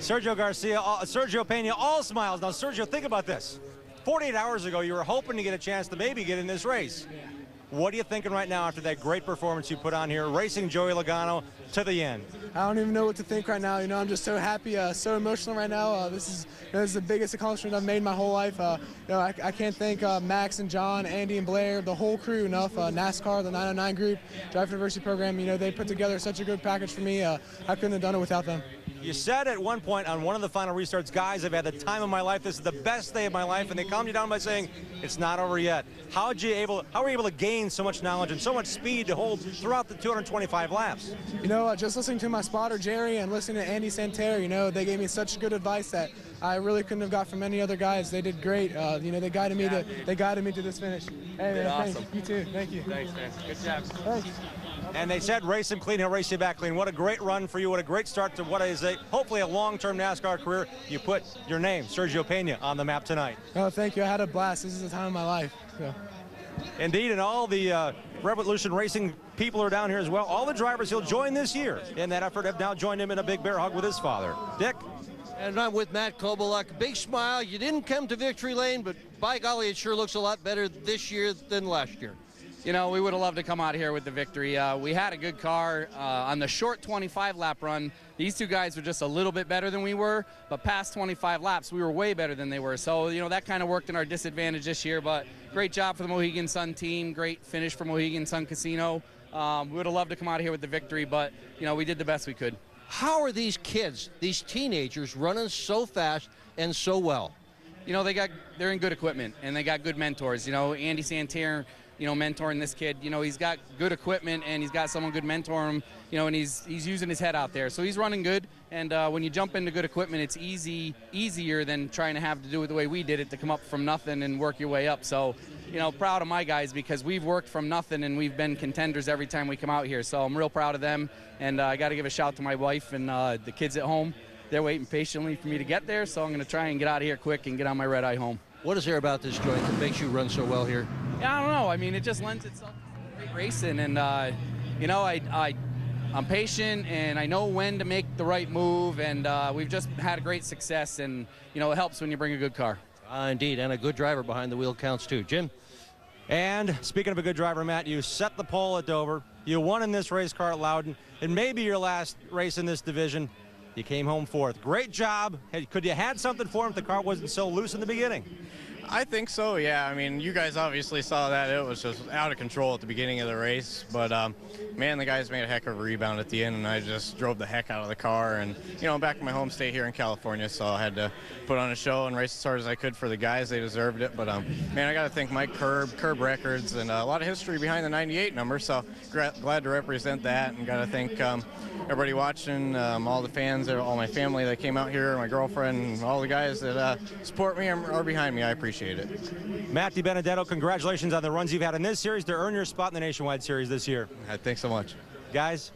Sergio Garcia, Sergio Pena, all smiles. Now, Sergio, think about this. 48 hours ago, you were hoping to get a chance to maybe get in this race. Yeah. What are you thinking right now after that great performance you put on here, racing Joey Logano to the end? I don't even know what to think right now. You know, I'm just so happy, so emotional right now. This is the biggest accomplishment I've made in my whole life. You know, I can't thank Max and John, Andy and Blair, the whole crew enough. NASCAR, the 909 group, Drive University program. You know, they put together such a good package for me. I couldn't have done it without them. You said at one point on one of the final restarts, guys, I've had the time of my life. This is the best day of my life, and they calmed you down by saying it's not over yet. How were you able to gain so much knowledge and so much speed to hold throughout the 225 laps? You know, just listening to my spotter Jerry and listening to Andy Santerre, you know, they gave me such good advice that I really couldn't have got from any other guys. They did great. You know, they guided me to this finish. Hey, man, awesome. Thanks. You too. Thank you. Thanks, man. Good job. Thanks. And they said race him clean, he'll race you back clean. What a great run for you. What a great start to what is hopefully a long-term NASCAR career. You put your name, Sergio Pena, on the map tonight. Oh, thank you. I had a blast. This is the time of my life. So. Indeed, and all the Revolution Racing people are down here as well. All the drivers he'll join this year in that effort have now joined him in a big bear hug with his father. Dick? And I'm with Matt Kobeluk. Big smile. You didn't come to victory lane, but by golly, it sure looks a lot better this year than last year. You know, we would have loved to come out here with the victory. We had a good car on the short 25-lap run. These two guys were just a little bit better than we were, but past 25 laps, we were way better than they were. So, you know, that kind of worked in our disadvantage this year, but great job for the Mohegan Sun team. Great finish for Mohegan Sun Casino. We would have loved to come out here with the victory, but, you know, we did the best we could. How are these kids, these teenagers, running so fast and so well? You know, they're in good equipment, and they got good mentors. You know, Andy Santerre, you know, mentoring this kid. You know, he's got good equipment, and he's got someone good mentor him, you know, and he's using his head out there. So he's running good, and when you jump into good equipment, it's easier than trying to have to do it the way we did it, to come up from nothing and work your way up. So, you know, proud of my guys, because we've worked from nothing, and we've been contenders every time we come out here. So I'm real proud of them, and I got to give a shout to my wife and the kids at home. They're waiting patiently for me to get there, so I'm going to try and get out of here quick and get on my red-eye home. What is there about this joint that makes you run so well here? Yeah, I don't know. I mean, it just lends itself to great racing, and you know, I'm patient, and I know when to make the right move, and we've just had a great success, and you know, it helps when you bring a good car. Indeed, and a good driver behind the wheel counts too. Jim? And speaking of a good driver, Matt, you set the pole at Dover. You won in this race car at Loudon, and maybe your last race in this division. You came home fourth. Great job. Hey, could you had something for him if the car wasn't so loose in the beginning? I think so, yeah. I mean, you guys obviously saw that. It was just out of control at the beginning of the race. But, man, the guys made a heck of a rebound at the end, and I just drove the heck out of the car. And, you know, I'm back in my home state here in California, so I had to put on a show and race as hard as I could for the guys. They deserved it. But, man, I got to thank Mike Curb Records, and a lot of history behind the 98 number. So glad to represent that, and got to thank everybody watching, all the fans, all my family that came out here, my girlfriend, and all the guys that support me or behind me. I appreciate it. Matt DiBenedetto, congratulations on the runs you've had in this series to earn your spot in the Nationwide Series this year. Thanks so much. Guys.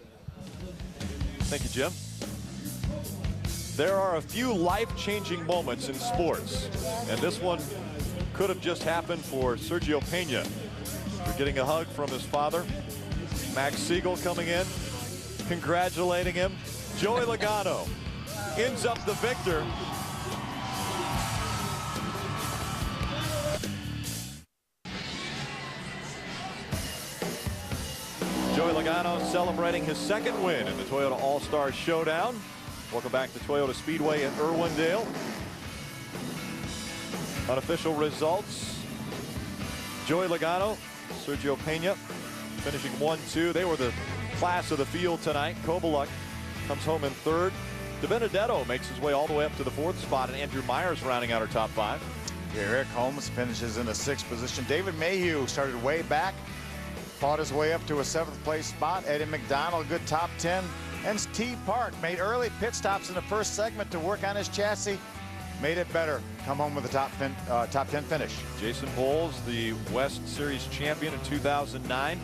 Thank you, Jim. There are a few life-changing moments in sports, and this one could have just happened for Sergio Pena. We're getting a hug from his father. Max Siegel coming in, congratulating him. Joey Logano ends up the victor. Joey Logano celebrating his second win in the Toyota All-Star Showdown. Welcome back to Toyota Speedway in Irwindale. Unofficial results. Joey Logano, Sergio Pena finishing 1-2. They were the class of the field tonight. Kobeluk comes home in third. DiBenedetto makes his way all the way up to the fourth spot, and Andrew Myers rounding out our top five. Eric Holmes finishes in the sixth position. David Mayhew started way back, fought his way up to a seventh place spot. Eddie McDonald, good top 10. And T. Park made early pit stops in the first segment to work on his chassis. Made it better. Come home with a top 10 finish. Jason Bowles, the West Series champion in 2009,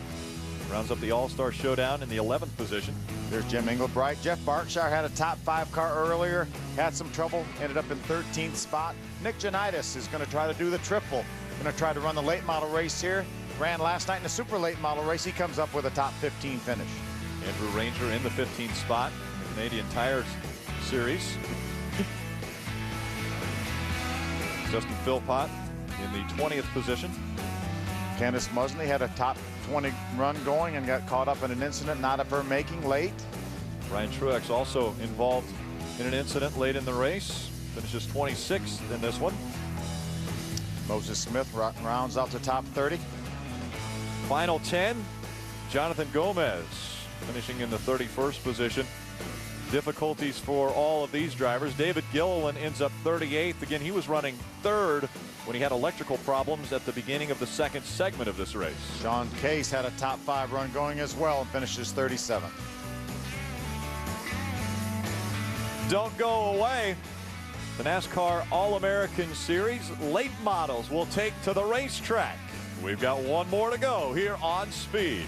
rounds up the All-Star Showdown in the 11th position. There's Jim Englebright. Jeff Barkshire had a top 5 car earlier, had some trouble, ended up in 13th spot. Nick Janitis is going to try to do the triple. Going to try to run the late model race here. Ran last night in the super late model race. He comes up with a top 15 finish. Andrew Ranger in the 15th spot in the Canadian Tires Series. Justin Philpott in the 20th position. Candace Musley had a top 20 run going and got caught up in an incident not of her making late. Ryan Truex also involved in an incident late in the race. Finishes 26th in this one. Moses Smith rounds out the top 30. Final 10. Jonathan Gomez finishing in the 31st position. Difficulties for all of these drivers. David Gilliland ends up 38th. Again, he was running third when he had electrical problems at the beginning of the second segment of this race. Sean Case had a top 5 run going as well and finishes 37th. Don't go away. The NASCAR All-American Series late models will take to the racetrack. We've got one more to go here on Speed.